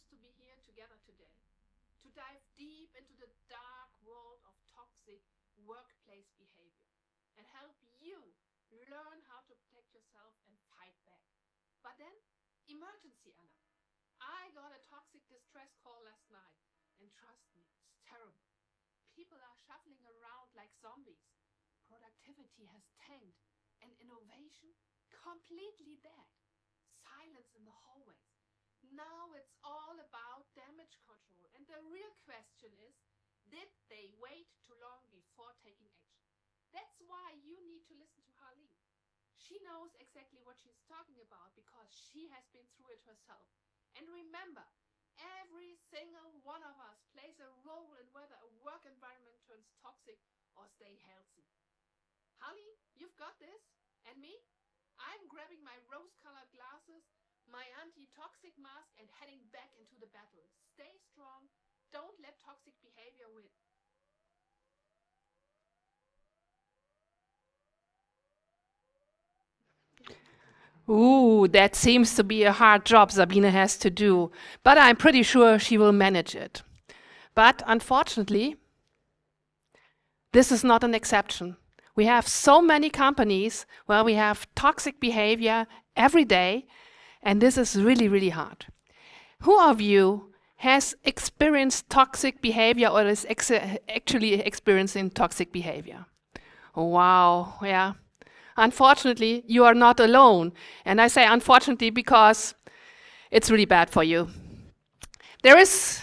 chose to be here together today to dive deep into the dark world of toxic workplace behavior and help you learn how to protect yourself and fight back. But then, emergency alert. I got a toxic distress call last night, and trust me, it's terrible. People are shuffling around like zombies. Productivity has tanked, and innovation completely dead. Silence in the hallways. Now it's all about damage control, and the real question is, did they wait too long before taking action? That's why you need to listen to Harleen. She knows exactly what she's talking about because she has been through it herself. And remember, every single one of us plays a role in whether a work environment turns toxic or stay healthy. Harleen, you've got this. And me? I'm grabbing my rose-colored glasses, my anti-toxic mask, and heading back into the battle. Stay strong. Don't let toxic behavior win. Ooh, that seems to be a hard job Sabine has to do, but I'm pretty sure she will manage it. But unfortunately, this is not an exception. We have so many companies where we have toxic behavior every day, and this is really, really hard. Who of you has experienced toxic behavior or is actually experiencing toxic behavior? Wow, yeah. Unfortunately, you are not alone. And I say unfortunately because it's really bad for you. There is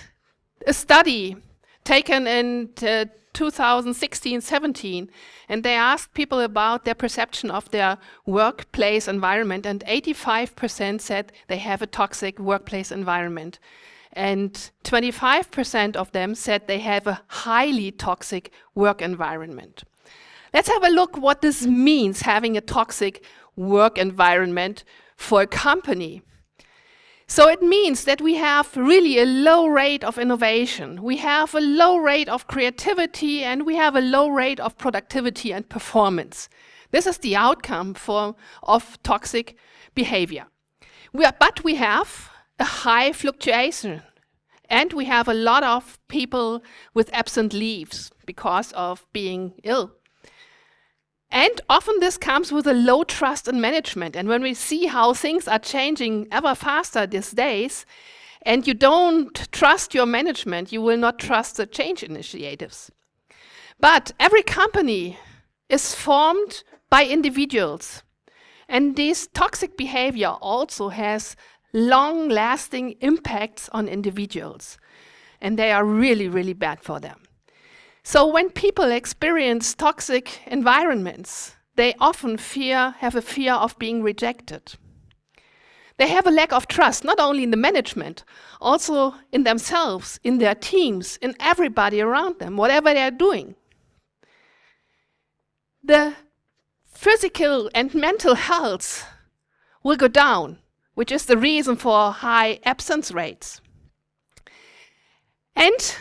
a study taken in 2016-17, and they asked people about their perception of their workplace environment, and 85% said they have a toxic workplace environment. And 25% of them said they have a highly toxic work environment. Let's have a look what this means, having a toxic work environment for a company. So it means that we have really a low rate of innovation. We have a low rate of creativity, and we have a low rate of productivity and performance. This is the outcome of toxic behavior. But we have a high fluctuation, and we have a lot of people with absent leaves because of being ill. And often this comes with a low trust in management. And when we see how things are changing ever faster these days, and you don't trust your management, you will not trust the change initiatives. But every company is formed by individuals. And this toxic behavior also has long-lasting impacts on individuals. And they are really, really bad for them. So when people experience toxic environments, they often have a fear of being rejected. They have a lack of trust, not only in the management, also in themselves, in their teams, in everybody around them, whatever they are doing. The physical and mental health will go down, which is the reason for high absence rates. And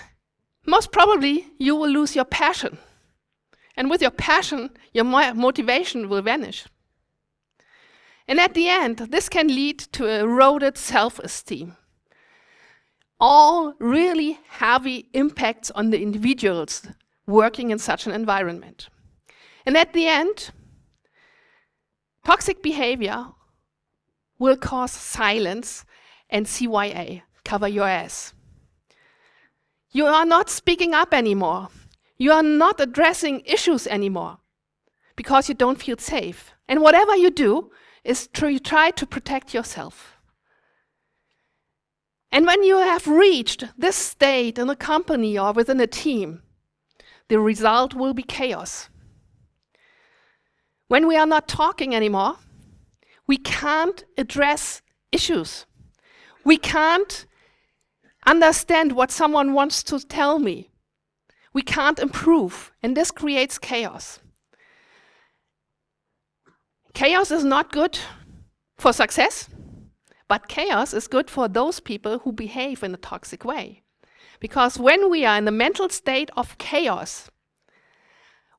most probably, you will lose your passion. And with your passion, your motivation will vanish. And at the end, this can lead to eroded self-esteem. All really heavy impacts on the individuals working in such an environment. And at the end, toxic behavior will cause silence and CYA, cover your ass. You are not speaking up anymore. You are not addressing issues anymore because you don't feel safe. And whatever you do is try to protect yourself. And when you have reached this state in a company or within a team, the result will be chaos. When we are not talking anymore, we can't address issues. We can't understand what someone wants to tell me. We can't improve, and this creates chaos. Chaos is not good for success, but chaos is good for those people who behave in a toxic way. Because when we are in the mental state of chaos,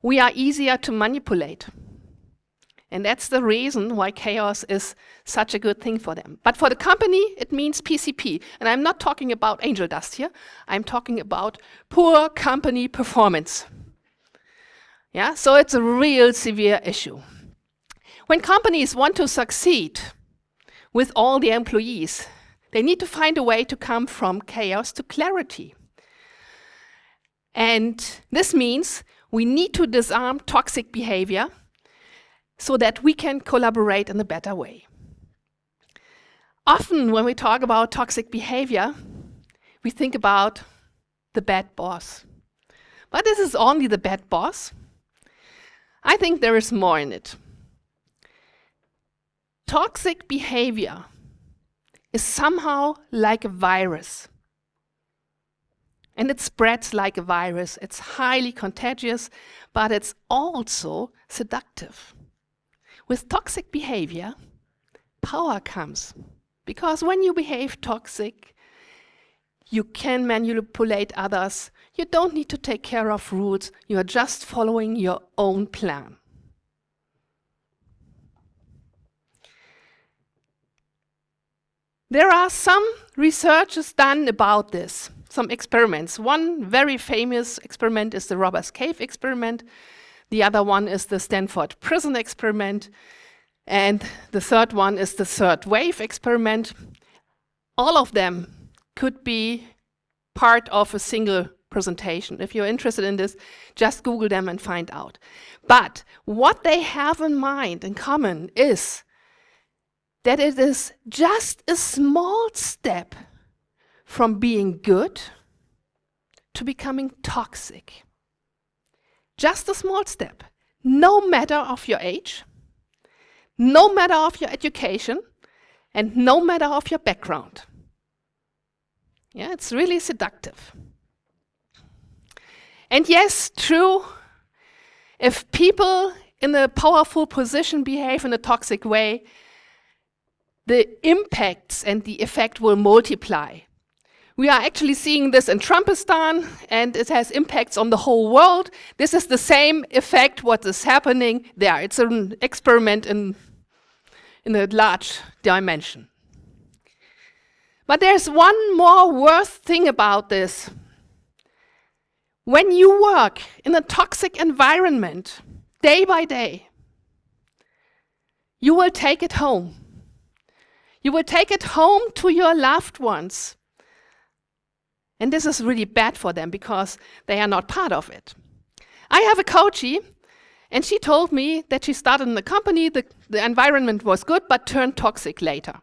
we are easier to manipulate. And that's the reason why chaos is such a good thing for them. But for the company, it means PCP. And I'm not talking about angel dust here. I'm talking about poor company performance. Yeah, so it's a real severe issue. When companies want to succeed with all the employees, they need to find a way to come from chaos to clarity. And this means we need to disarm toxic behavior so that we can collaborate in a better way. Often when we talk about toxic behavior, we think about the bad boss. But this is only the bad boss. I think there is more in it. Toxic behavior is somehow like a virus. And it spreads like a virus. It's highly contagious, but it's also seductive. With toxic behavior, power comes. Because when you behave toxic, you can manipulate others. You don't need to take care of rules. You are just following your own plan. There are some researches done about this, some experiments. One very famous experiment is the Robbers Cave experiment. The other one is the Stanford Prison experiment. And the third one is the third wave experiment. All of them could be part of a single presentation. If you're interested in this, just Google them and find out. But what they have in mind in common is that it is just a small step from being good to becoming toxic. Just a small step, no matter of your age, no matter of your education, and no matter of your background. Yeah, it's really seductive. And yes, true, if people in a powerful position behave in a toxic way, the impacts and the effect will multiply. We are actually seeing this in Trumpistan, and it has impacts on the whole world. This is the same effect what is happening there. It's an experiment in a large dimension. But there's one more worse thing about this. When you work in a toxic environment, day by day, you will take it home. You will take it home to your loved ones. And this is really bad for them because they are not part of it. I have a coachee, and she told me that she started in the company, the environment was good, but turned toxic later.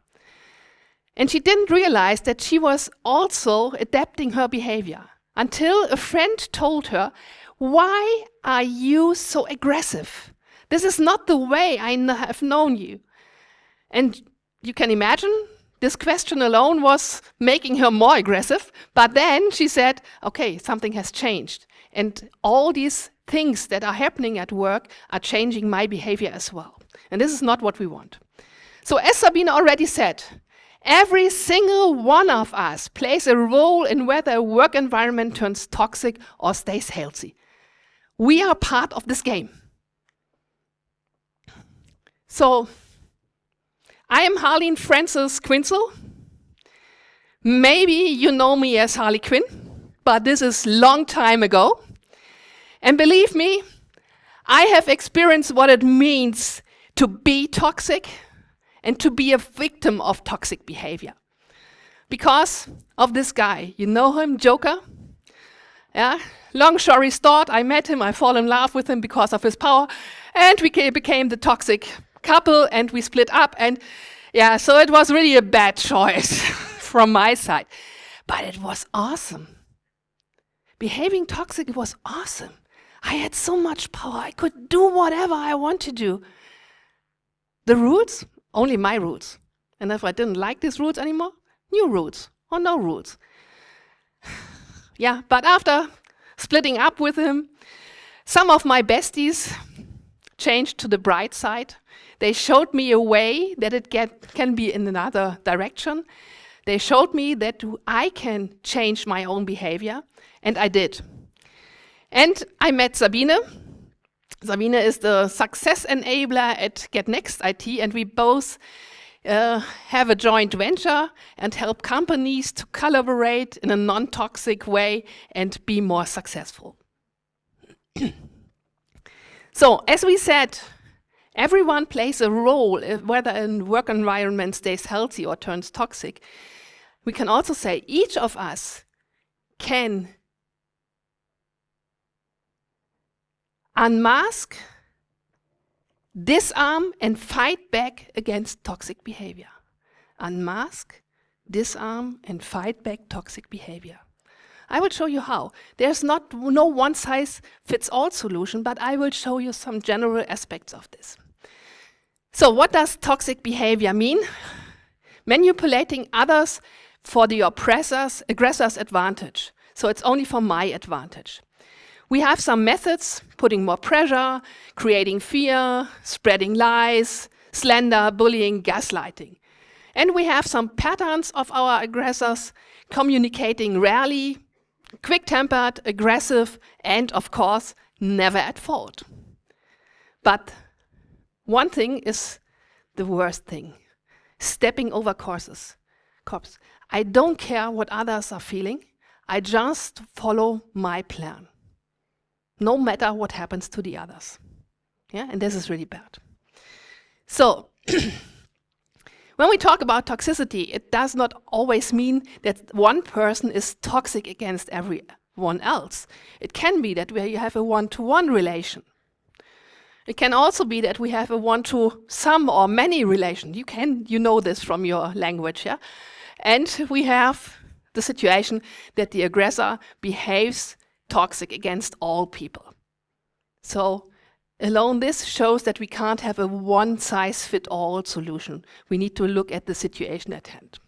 And she didn't realize that she was also adapting her behavior until a friend told her, "Why are you so aggressive? This is not the way I have known you." And you can imagine, this question alone was making her more aggressive. But then she said, okay, something has changed. And all these things that are happening at work are changing my behavior as well. And this is not what we want. So as Sabine already said, every single one of us plays a role in whether a work environment turns toxic or stays healthy. We are part of this game. So I am Harleen Frances Quinzel. Maybe you know me as Harley Quinn, but this is long time ago. And believe me, I have experienced what it means to be toxic and to be a victim of toxic behavior. Because of this guy, you know him, Joker? Yeah. Long story short, I met him, I fall in love with him because of his power, and we became the toxic couple, and we split up, and yeah, so it was really a bad choice from my side. But it was awesome. Behaving toxic was awesome. I had so much power. I could do whatever I want to do. The rules, only my rules. And if I didn't like these rules anymore, new rules or no rules. Yeah, but after splitting up with him, some of my besties changed to the bright side. They showed me a way that it can be in another direction. They showed me that I can change my own behavior, and I did. And I met Sabine, Sabine is the success enabler at Get Next IT, and we both have a joint venture and help companies to collaborate in a non-toxic way and be more successful. So, as we said, everyone plays a role, whether a work environment stays healthy or turns toxic. We can also say each of us can unmask, disarm, and fight back against toxic behavior. Unmask, disarm, and fight back toxic behavior. I will show you how. There's no one-size-fits-all solution, but I will show you some general aspects of this. So what does toxic behavior mean? Manipulating others for the aggressor's advantage. So it's only for my advantage. We have some methods: putting more pressure, creating fear, spreading lies, slander, bullying, gaslighting. And we have some patterns of our aggressors: communicating rarely, quick-tempered, aggressive, and of course, never at fault. But one thing is the worst thing: stepping over cops. I don't care what others are feeling. I just follow my plan, no matter what happens to the others. Yeah, and this is really bad. So, when we talk about toxicity, it does not always mean that one person is toxic against everyone else. It can be that you have a one-to-one relation. It can also be that we have a one-to-some or many relation. You know this from your language, yeah? And we have the situation that the aggressor behaves toxic against all people. So alone this shows that we can't have a one-size-fits-all solution. We need to look at the situation at hand.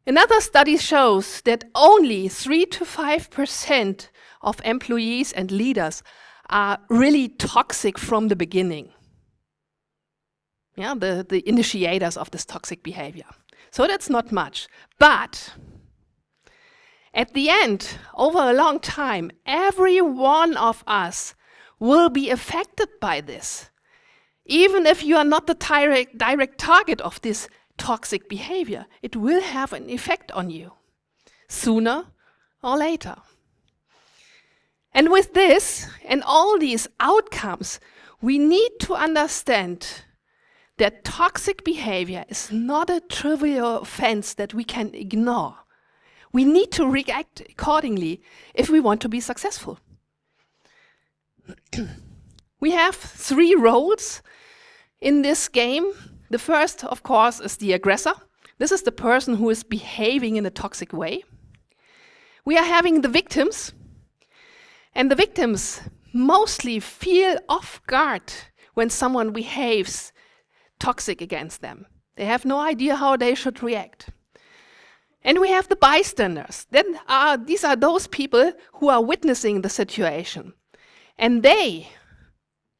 Another study shows that only 3 to 5% of employees and leaders are really toxic from the beginning. Yeah, the initiators of this toxic behavior. So that's not much. But at the end, over a long time, every one of us will be affected by this. Even if you are not the direct target of this toxic behavior, it will have an effect on you, sooner or later. And with this and all these outcomes, we need to understand that toxic behavior is not a trivial offense that we can ignore. We need to react accordingly if we want to be successful. We have 3 roles in this game. The first, of course, is the aggressor. This is the person who is behaving in a toxic way. We are having the victims. And the victims mostly feel off guard when someone behaves toxic against them. They have no idea how they should react. And we have the bystanders. These are those people who are witnessing the situation. And they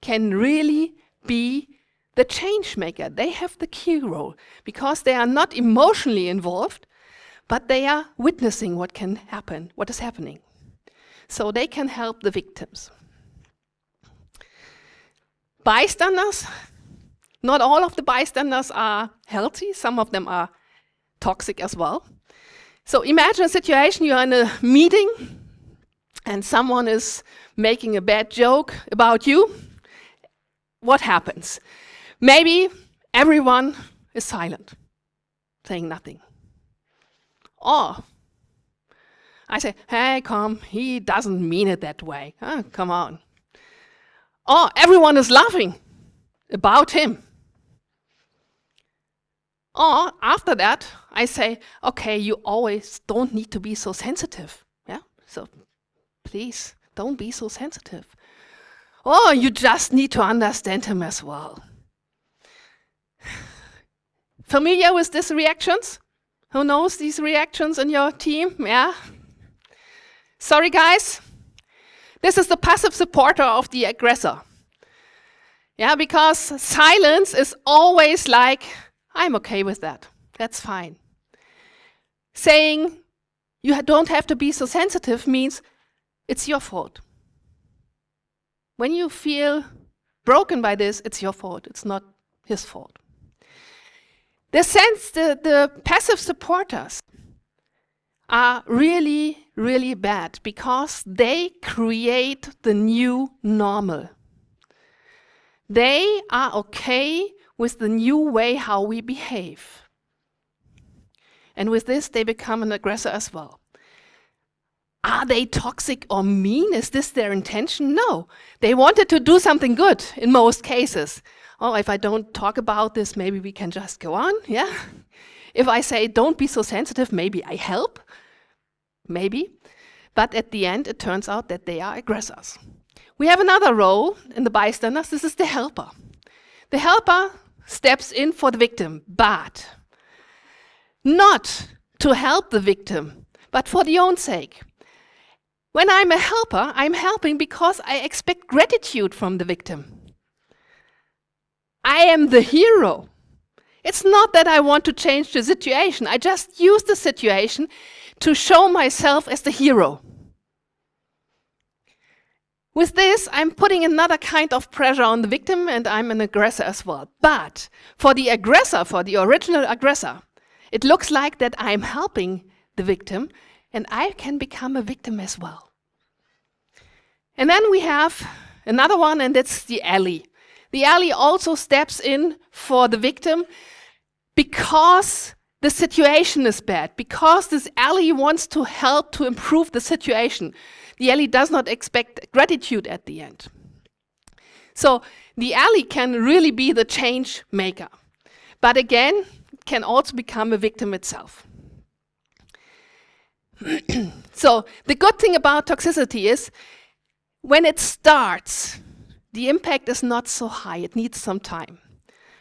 can really be the change maker. They have the key role because they are not emotionally involved, but they are witnessing what can happen, what is happening. So they can help the victims. Bystanders, not all of the bystanders are healthy. Some of them are toxic as well. So imagine a situation: you're in a meeting and someone is making a bad joke about you. What happens? Maybe everyone is silent, saying nothing. Or I say, hey, come, he doesn't mean it that way. Come on. Or everyone is laughing about him. Or after that, I say, okay, you always don't need to be so sensitive. Yeah? So please, don't be so sensitive. Or you just need to understand him as well. Familiar with these reactions? Who knows these reactions in your team? Yeah? Sorry, guys. This is the passive supporter of the aggressor. Yeah, because silence is always like, I'm okay with that. That's fine. Saying you don't have to be so sensitive means it's your fault. when you feel broken by this, it's your fault. It's not his fault. The passive supporters are really, really bad because they create the new normal. They are okay with the new way how we behave. And with this, they become an aggressor as well. Are they toxic or mean? Is this their intention? No. They wanted to do something good in most cases. Oh, if I don't talk about this, maybe we can just go on, yeah? If I say, don't be so sensitive, maybe I help. Maybe. But at the end, it turns out that they are aggressors. We have another role in the bystanders. This is the helper. The helper steps in for the victim, but not to help the victim, but for their own sake. When I'm a helper, I'm helping because I expect gratitude from the victim. I am the hero. It's not that I want to change the situation. I just use the situation to show myself as the hero. With this, I'm putting another kind of pressure on the victim, and I'm an aggressor as well. But for the aggressor, for the original aggressor, it looks like that I'm helping the victim, and I can become a victim as well. And then we have another one, and that's the ally. The ally also steps in for the victim because the situation is bad, because this ally wants to help to improve the situation. The ally does not expect gratitude at the end. So the ally can really be the change maker. But again, it can also become a victim itself. So the good thing about toxicity is when it starts, the impact is not so high. It needs some time.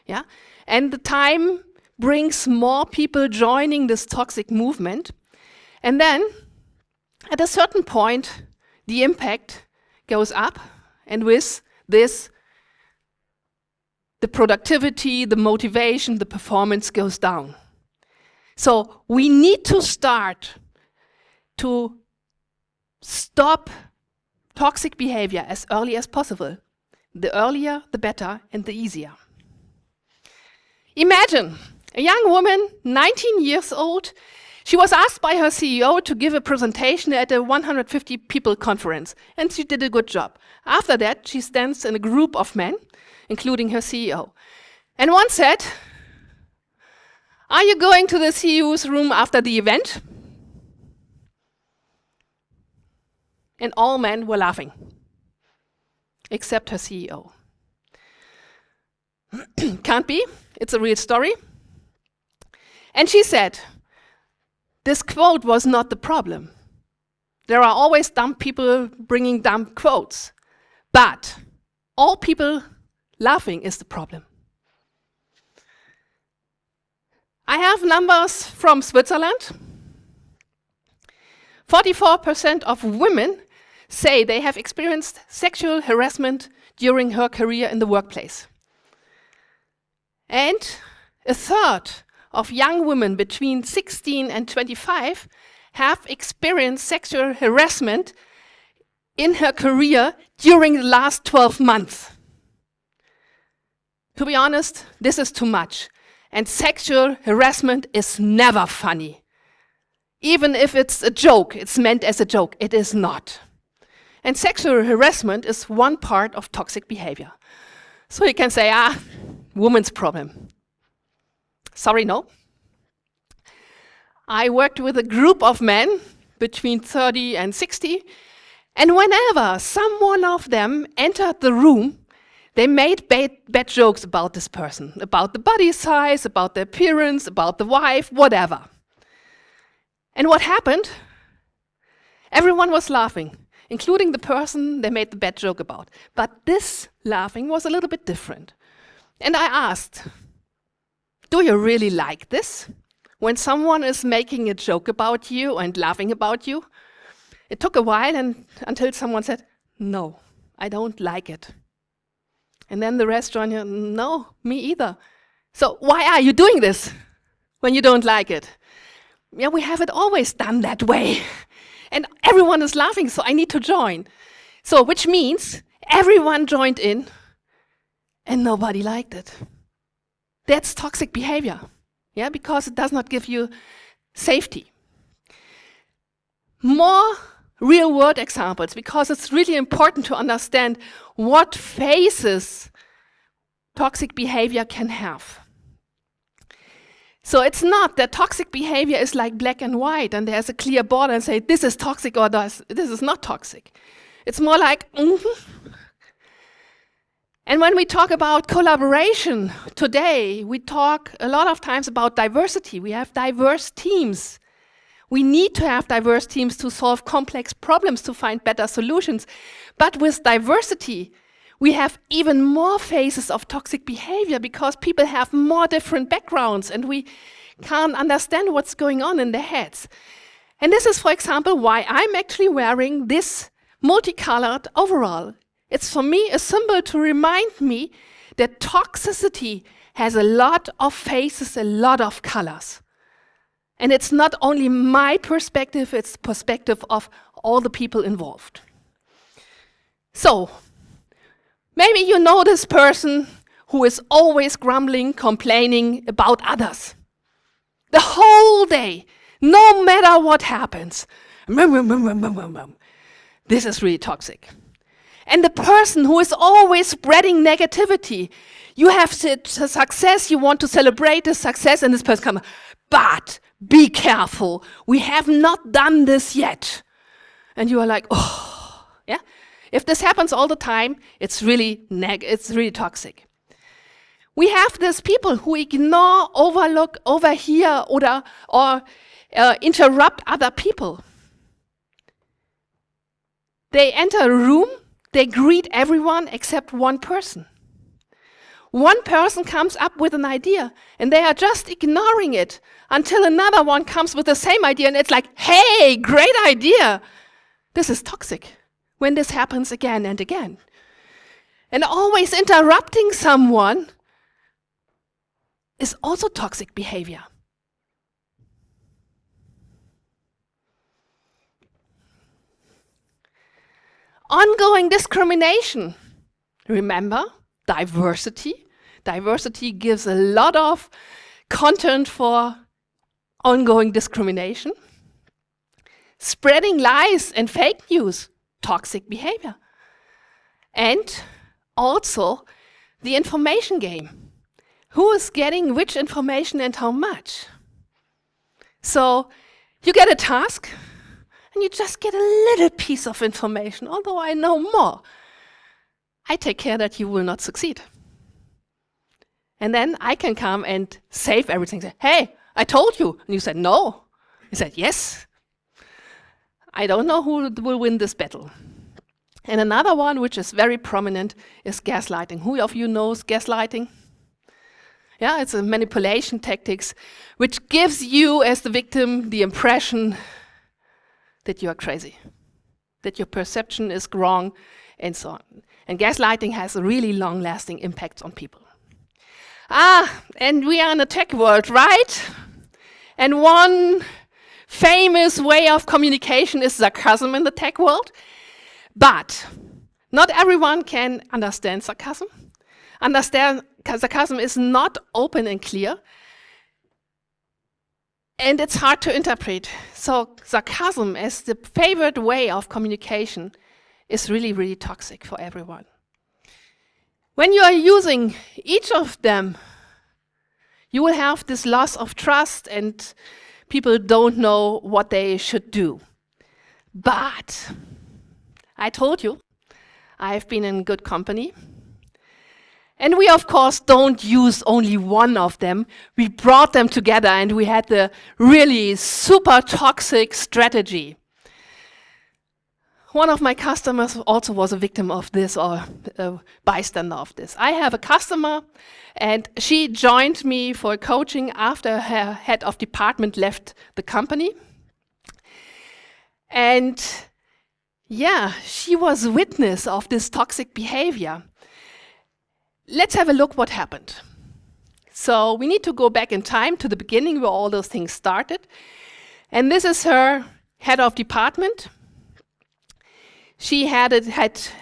Yeah? And the time brings more people joining this toxic movement. And then, at a certain point, the impact goes up. And with this, the productivity, the motivation, the performance goes down. So we need to start to stop toxic behavior as early as possible. The earlier, the better, and the easier. Imagine a young woman, 19 years old. She was asked by her CEO to give a presentation at a 150 people conference, and she did a good job. After that, she stands in a group of men, including her CEO. And one said, "Are you going to the CEO's room after the event?" And all men were laughing, except her CEO. Can't be, it's a real story. And she said, this quote was not the problem. There are always dumb people bringing dumb quotes, but all people laughing is the problem. I have numbers from Switzerland. 44% of women say they have experienced sexual harassment during her career in the workplace. And a third of young women between 16 and 25 have experienced sexual harassment in her career during the last 12 months. To be honest, this is too much. And sexual harassment is never funny. Even if it's a joke, it's meant as a joke, it is not. And sexual harassment is one part of toxic behavior. So you can say, woman's problem. Sorry, no. I worked with a group of men between 30 and 60, and whenever someone of them entered the room, they made bad jokes about this person, about the body size, about the appearance, about the wife, whatever. And what happened? Everyone was laughing, including the person they made the bad joke about. But this laughing was a little bit different. And I asked, do you really like this? When someone is making a joke about you and laughing about you? It took a while until someone said, no, I don't like it. And then the rest joined in, no, me either. So why are you doing this when you don't like it? Yeah, we have it always done that way. And everyone is laughing, so I need to join. So which means everyone joined in and nobody liked it. That's toxic behavior, yeah, because it does not give you safety. More real-world examples, because it's really important to understand what phases toxic behavior can have. So it's not that toxic behavior is like black and white and there's a clear border and say this is toxic or this is not toxic. It's more like, And when we talk about collaboration today, we talk a lot of times about diversity. We have diverse teams. We need to have diverse teams to solve complex problems, to find better solutions. But with diversity, we have even more phases of toxic behavior because people have more different backgrounds and we can't understand what's going on in their heads. And this is, for example, why I'm actually wearing this multicolored overall. It's for me a symbol to remind me that toxicity has a lot of faces, a lot of colors. And it's not only my perspective, it's the perspective of all the people involved. So, maybe you know this person who is always grumbling, complaining about others. The whole day, no matter what happens. This is really toxic. And the person who is always spreading negativity, you have success, you want to celebrate the success, and this person comes, but be careful, we have not done this yet. And you are like, oh, yeah? If this happens all the time, it's really toxic. We have these people who ignore, overlook, overhear, or interrupt other people. They enter a room, they greet everyone except one person. One person comes up with an idea, and they are just ignoring it until another one comes with the same idea, and it's like, hey, great idea. This is toxic when this happens again and again. And always interrupting someone is also toxic behavior. Ongoing discrimination. Remember, diversity. Diversity gives a lot of content for ongoing discrimination. Spreading lies and fake news, toxic behavior. And also the information game. Who is getting which information and how much? So you get a task and you just get a little piece of information, although I know more. I take care that you will not succeed. And then I can come and save everything. Say, hey, I told you. And you said, no. You said, yes. I don't know who will win this battle. And another one, which is very prominent, is gaslighting. Who of you knows gaslighting? Yeah, it's a manipulation tactics, which gives you, as the victim, the impression that you are crazy, that your perception is wrong, and so on. And gaslighting has a really long-lasting impact on people. And we are in a tech world, right? And one famous way of communication is sarcasm in the tech world. But not everyone can understand sarcasm. Sarcasm is not open and clear. And it's hard to interpret. So sarcasm as the favorite way of communication is really, really toxic for everyone. When you are using each of them, you will have this loss of trust and people don't know what they should do. But I told you, I've been in good company. And we, of course, don't use only one of them. We brought them together and we had the really super toxic strategy. One of my customers also was a victim of this or a bystander of this. I have a customer and she joined me for coaching after her head of department left the company. And yeah, she was witness of this toxic behavior. Let's have a look what happened. So we need to go back in time to the beginning where all those things started. And this is her head of department. She had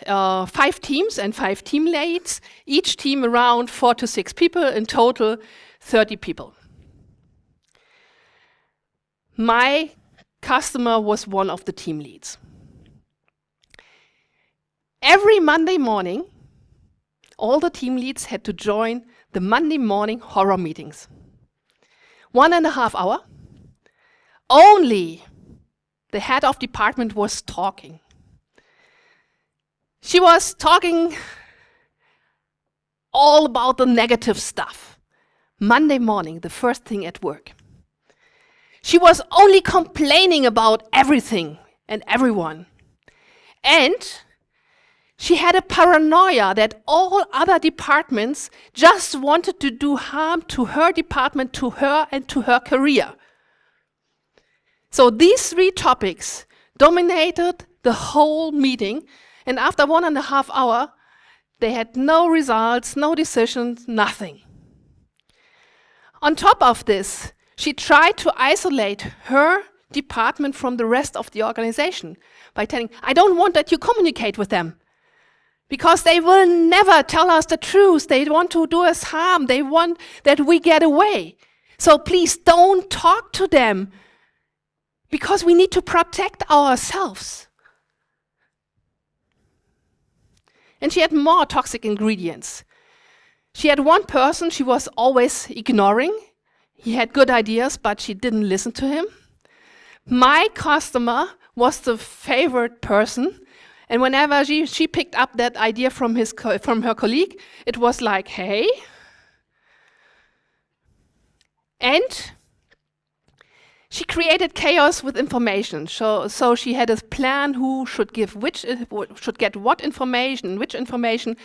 5 teams and 5 team leads, each team around 4 to 6 people, in total 30 people. My customer was one of the team leads. Every Monday morning, all the team leads had to join the Monday morning horror meetings. 1.5 hours. Only the head of department was talking. She was talking all about the negative stuff. Monday morning, the first thing at work. She was only complaining about everything and everyone. And she had a paranoia that all other departments just wanted to do harm to her department, to her, and to her career. So these 3 topics dominated the whole meeting, and after 1.5 hours, they had no results, no decisions, nothing. On top of this, she tried to isolate her department from the rest of the organization by telling, I don't want that you communicate with them, because they will never tell us the truth. They want to do us harm. They want that we get away. So please don't talk to them, because we need to protect ourselves. And she had more toxic ingredients. She had one person she was always ignoring. He had good ideas, but she didn't listen to him. My customer was the favorite person, and whenever she picked up that idea from her colleague, it was like, hey. And she created chaos with information. So she had a plan who should get what information, which information.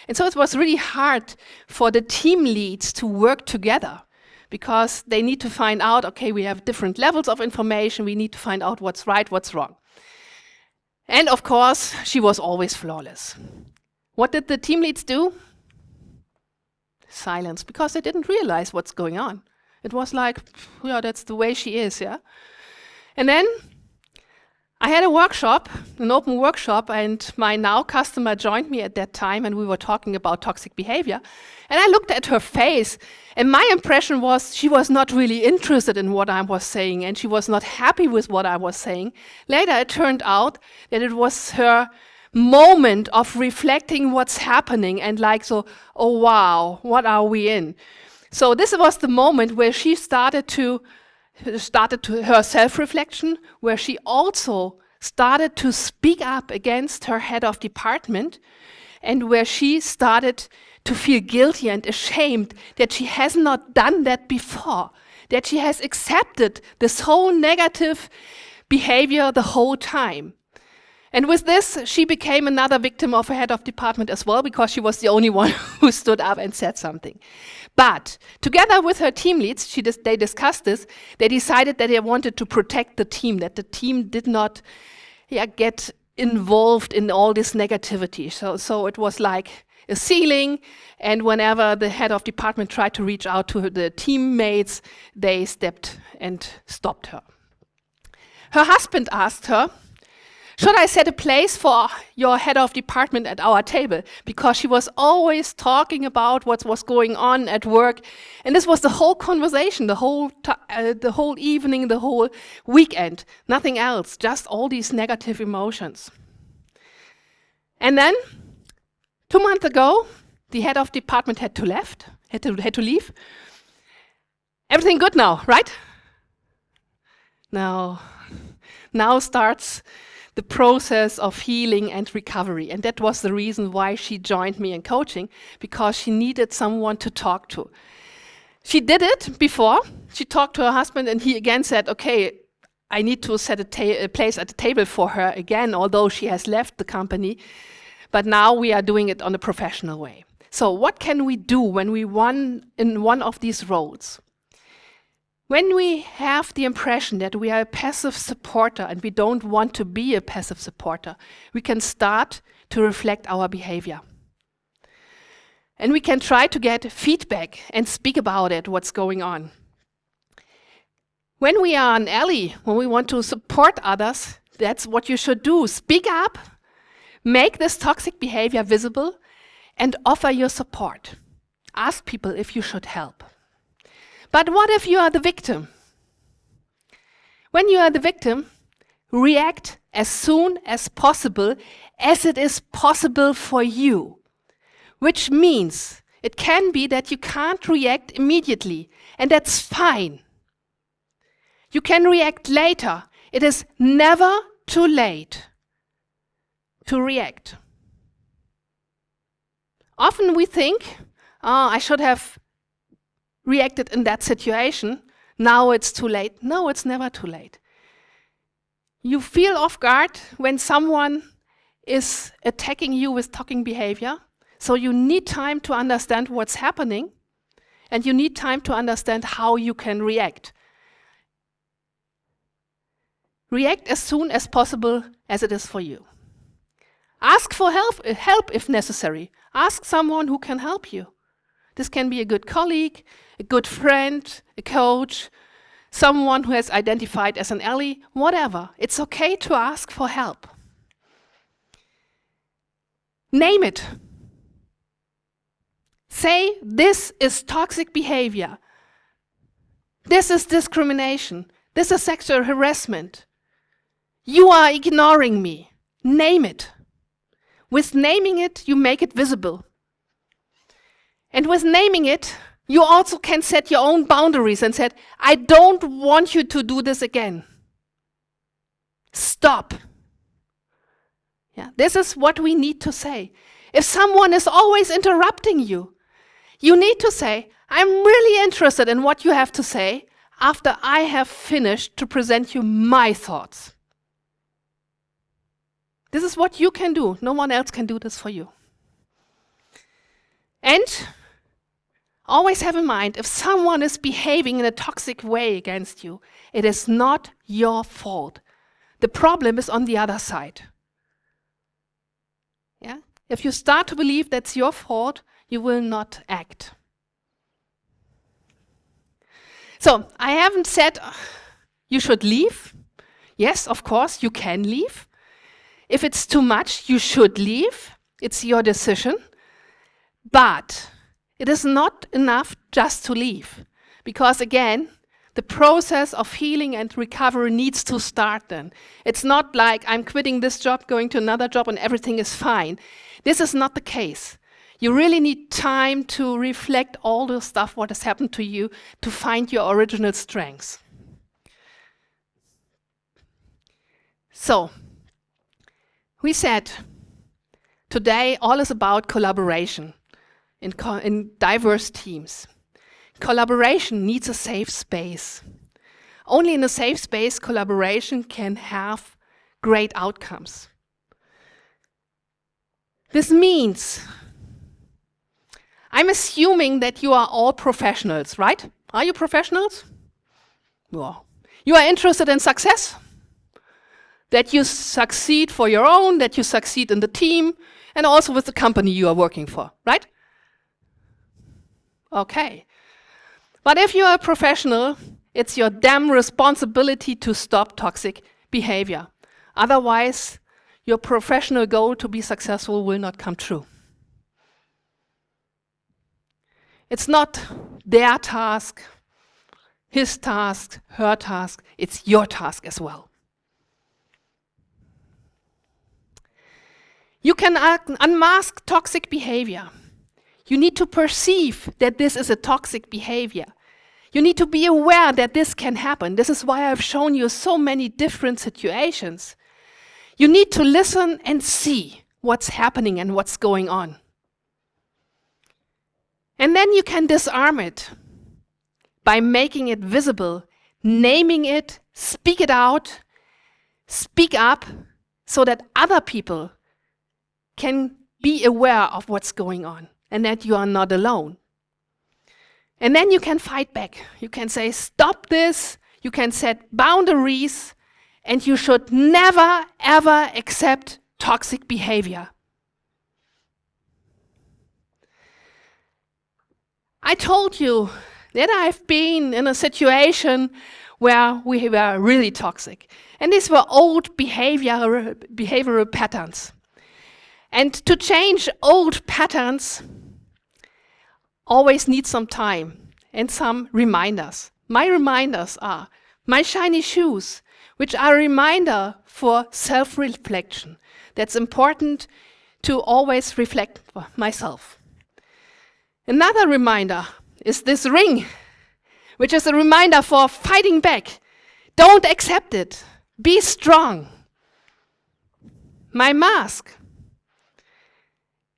And so it was really hard for the team leads to work together, because they need to find out, okay, we have different levels of information. We need to find out what's right, what's wrong. And of course, she was always flawless. What did the team leads do? Silence, because they didn't realize what's going on. It was like, yeah, that's the way she is, yeah? And then I had a workshop, an open workshop, and my now customer joined me at that time, and we were talking about toxic behavior. And I looked at her face, and my impression was she was not really interested in what I was saying, and she was not happy with what I was saying. Later, it turned out that it was her moment of reflecting what's happening, and like, so, oh wow, what are we in? So this was the moment where she started her self-reflection, where she also started to speak up against her head of department, and where she started to feel guilty and ashamed that she has not done that before, that she has accepted this whole negative behavior the whole time. And with this, she became another victim of her head of department as well, because she was the only one who stood up and said something. But together with her team leads, they discussed this. They decided that they wanted to protect the team, that the team did not get involved in all this negativity. So it was like a ceiling, and whenever the head of department tried to reach out to the teammates, they stepped and stopped her. Her husband asked her, should I set a place for your head of department at our table? Because she was always talking about what was going on at work. And this was the whole conversation, the whole evening, the whole weekend. Nothing else, just all these negative emotions. And then, 2 months ago, the head of department had to leave. Everything good now, right? Now starts the process of healing and recovery. And that was the reason why she joined me in coaching, because she needed someone to talk to. She did it before. She talked to her husband, and he again said, okay, I need to set a place at the table for her again, although she has left the company. But now we are doing it on a professional way. So what can we do when we won in one of these roles? When we have the impression that we are a passive supporter and we don't want to be a passive supporter, we can start to reflect our behavior. And we can try to get feedback and speak about it, what's going on. When we are an ally, when we want to support others, that's what you should do. Speak up Make this toxic behavior visible and offer your support. Ask people if you should help. But what if you are the victim? When you are the victim, react as soon as possible, as it is possible for you. Which means it can be that you can't react immediately, and that's fine. You can react later. It is never too late to react. Often we think, I should have reacted in that situation. Now it's too late. No, it's never too late. You feel off guard when someone is attacking you with toxic behavior. So you need time to understand what's happening, and you need time to understand how you can react. React as soon as possible as it is for you. Ask for help if necessary. Ask someone who can help you. This can be a good colleague, a good friend, a coach, someone who has identified as an ally, whatever. It's okay to ask for help. Name it. Say, this is toxic behavior. This is discrimination. This is sexual harassment. You are ignoring me. Name it. With naming it, you make it visible. And with naming it, you also can set your own boundaries and say, I don't want you to do this again. Stop. Yeah, this is what we need to say. If someone is always interrupting you, you need to say, I'm really interested in what you have to say after I have finished to present you my thoughts. This is what you can do. No one else can do this for you. And always have in mind, if someone is behaving in a toxic way against you, it is not your fault. The problem is on the other side. Yeah? If you start to believe that's your fault, you will not act. So, I haven't said you should leave. Yes, of course, you can leave. If it's too much, you should leave. It's your decision. But it is not enough just to leave. Because again, the process of healing and recovery needs to start then. It's not like I'm quitting this job, going to another job, and everything is fine. This is not the case. You really need time to reflect all the stuff, what has happened to you, to find your original strengths. So, we said today all is about collaboration in diverse teams. Collaboration needs a safe space. Only in a safe space, collaboration can have great outcomes. This means, I'm assuming that you are all professionals, right? Are you professionals? Well, you are interested in success? That you succeed for your own, that you succeed in the team, and also with the company you are working for, right? Okay. But if you are a professional, it's your damn responsibility to stop toxic behavior. Otherwise, your professional goal to be successful will not come true. It's not their task, his task, her task, it's your task as well. You can unmask toxic behavior. You need to perceive that this is a toxic behavior. You need to be aware that this can happen. This is why I've shown you so many different situations. You need to listen and see what's happening and what's going on. And then you can disarm it by making it visible, naming it, speak it out, speak up, so that other people can be aware of what's going on and that you are not alone. And then you can fight back. You can say, stop this. You can set boundaries, and you should never, ever accept toxic behavior. I told you that I've been in a situation where we were really toxic. And these were old behavioral patterns. And to change old patterns always need some time and some reminders. My reminders are my shiny shoes, which are a reminder for self-reflection. That's important to always reflect myself. Another reminder is this ring, which is a reminder for fighting back. Don't accept it. Be strong. My mask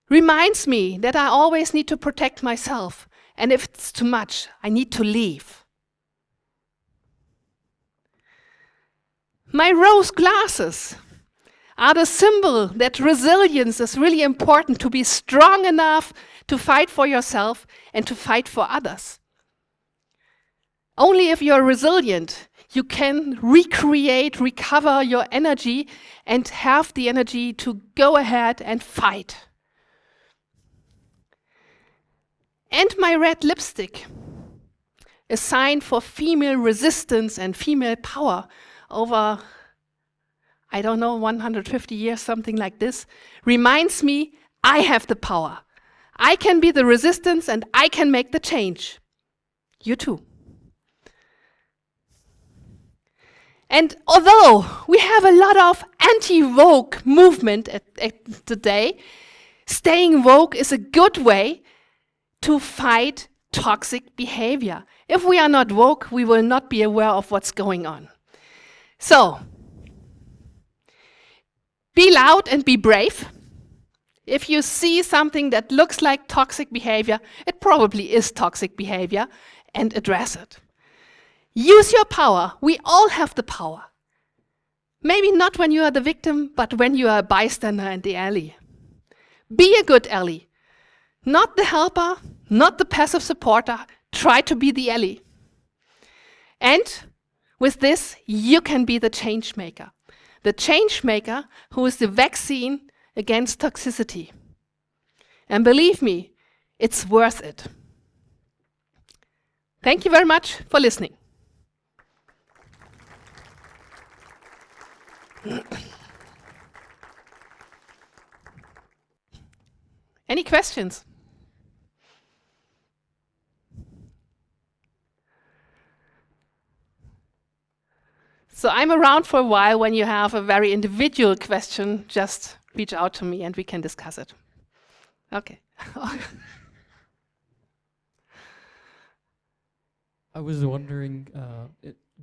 reminds me that I always need to protect myself. And if it's too much, I need to leave. My rose glasses are the symbol that resilience is really important, to be strong enough to fight for yourself and to fight for others. Only if you're resilient, you can recreate, recover your energy and have the energy to go ahead and fight. And my red lipstick, a sign for female resistance and female power over, I don't know, 150 years, something like this, reminds me I have the power. I can be the resistance and I can make the change. You too. And although we have a lot of anti-woke movement at today, staying woke is a good way to fight toxic behavior. If we are not woke, we will not be aware of what's going on. So, be loud and be brave. If you see something that looks like toxic behavior, it probably is toxic behavior, and address it. Use your power. We all have the power. Maybe not when you are the victim, but when you are a bystander in the alley. Be a good ally. Not the helper, not the passive supporter. Try to be the ally. And with this, you can be the change maker. The change maker who is the vaccine against toxicity. And believe me, it's worth it. Thank you very much for listening. Any questions? So I'm around for a while. When you have a very individual question, just reach out to me and we can discuss it. Okay. I was wondering,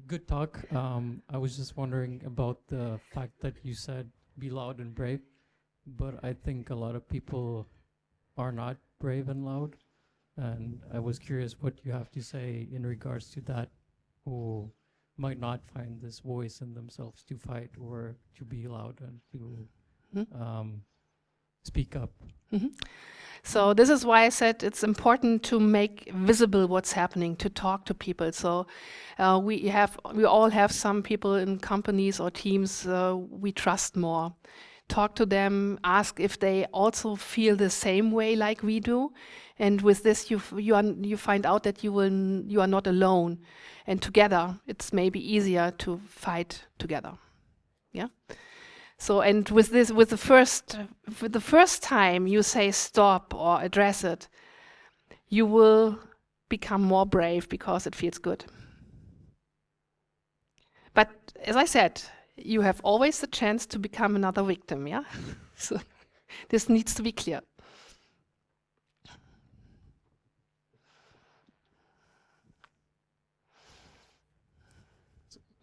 good talk. I was just wondering about the fact that you said be loud and brave, but I think a lot of people are not brave and loud. And I was curious what you have to say in regards to that, who might not find this voice in themselves to fight or to be loud and to speak up. Mm-hmm. So this is why I said it's important to make visible what's happening, to talk to people. So we all have some people in companies or teams we trust more. Talk to them, ask if they also feel the same way like we do, and with this you find out that you are not alone, and together it's maybe easier to fight together. Yeah. So, and with this, with the first time you say stop or address it, you will become more brave because it feels good. But as I said, you have always the chance to become another victim, yeah? So this needs to be clear.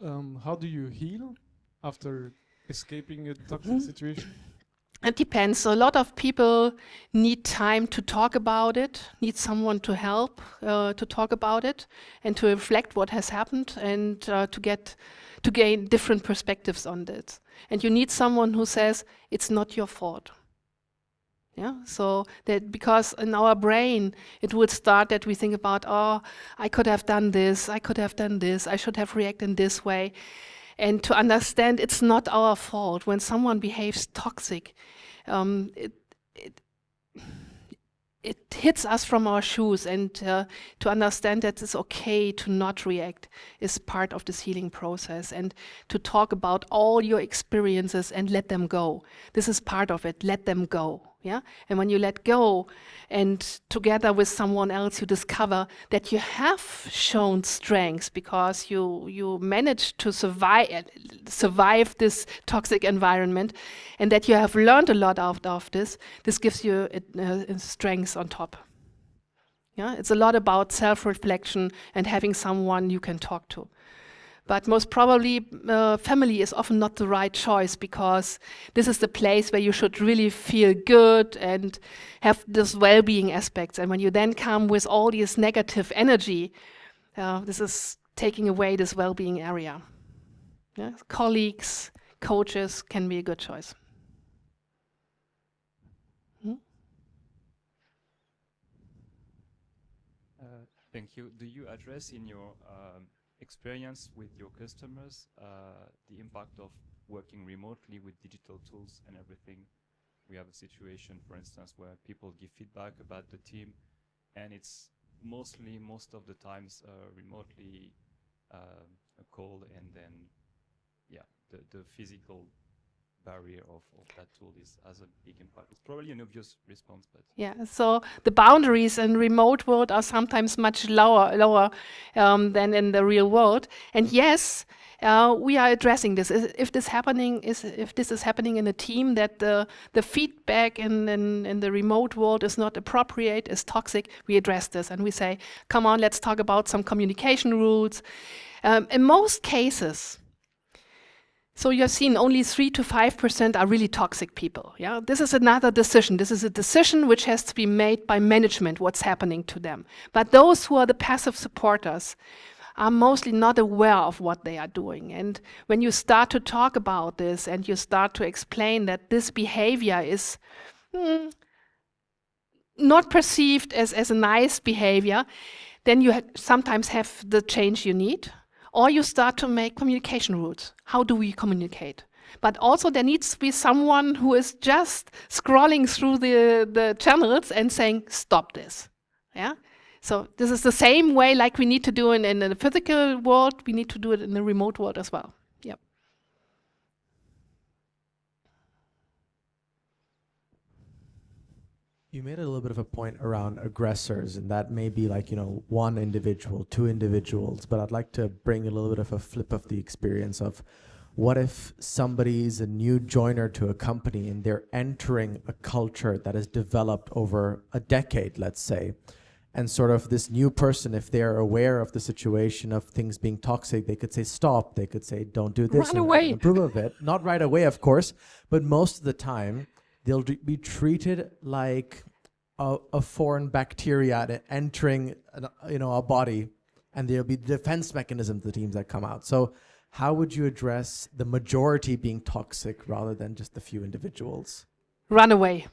How do you heal after escaping a toxic situation? It depends. So a lot of people need time to talk about it, need someone to help to talk about it and to reflect what has happened and to gain different perspectives on it. And you need someone who says, it's not your fault. Yeah, so that because in our brain it would start that we think about, oh, I could have done this, I could have done this, I should have reacted in this way. And to understand it's not our fault. When someone behaves toxic, it hits us from our shoes, and to understand that it's okay to not react is part of this healing process, and to talk about all your experiences and let them go. This is part of it, let them go. Yeah? And when you let go, and together with someone else you discover that you have shown strengths because you managed to survive this toxic environment, and that you have learned a lot out of this gives you strengths on top. Yeah? It's a lot about self-reflection and having someone you can talk to. But most probably, family is often not the right choice, because this is the place where you should really feel good and have this well-being aspects. And when you then come with all this negative energy, this is taking away this well-being area. Yeah? Colleagues, coaches can be a good choice. Thank you. Do you address in your experience with your customers the impact of working remotely with digital tools and everything? We have a situation, for instance, where people give feedback about the team, and it's most of the times remotely a call, and then the physical barrier of that tool has a big impact. It's probably an obvious response, but yeah. So the boundaries in remote world are sometimes much lower than in the real world. And yes, we are addressing this. If this is happening in a team, that the feedback in the remote world is not appropriate, is toxic, we address this and we say, come on, let's talk about some communication rules. In most cases, so you have seen only 3 to 5% are really toxic people. Yeah, this is another decision. This is a decision which has to be made by management, what's happening to them. But those who are the passive supporters are mostly not aware of what they are doing. And when you start to talk about this and you start to explain that this behavior is not perceived as a nice behavior, then you sometimes have the change you need. Or you start to make communication rules. How do we communicate? But also there needs to be someone who is just scrolling through the channels and saying, stop this. Yeah. So this is the same way like we need to do in the physical world, we need to do it in the remote world as well. Yep. You made a little bit of a point around aggressors, and that may be like, one individual, two individuals, but I'd like to bring a little bit of a flip of the experience of what if somebody's a new joiner to a company and they're entering a culture that is developed over a decade, let's say, and sort of this new person, if they're aware of the situation of things being toxic, they could say stop, they could say don't do this. Run away. And approve of it. Not right away, of course, but most of the time, they'll be treated like a foreign bacteria entering a body, and there'll be defense mechanisms, the teams that come out. So how would you address the majority being toxic rather than just the few individuals? Run away.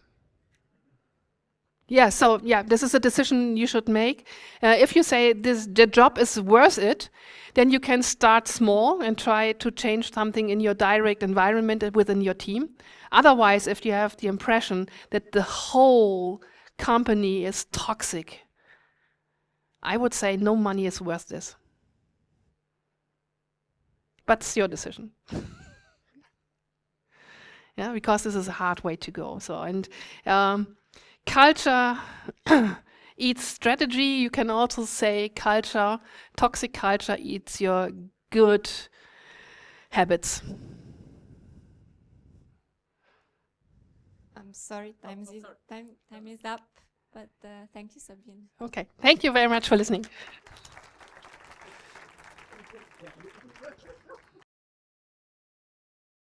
Yeah, so this is a decision you should make. If you say the job is worth it, then you can start small and try to change something in your direct environment within your team. Otherwise, if you have the impression that the whole company is toxic, I would say no money is worth this. But it's your decision. Yeah, because this is a hard way to go. So, and culture eats strategy. You can also say toxic culture eats your good habits. I'm sorry, time is up, but thank you, Sabine. Okay, thank you very much for listening.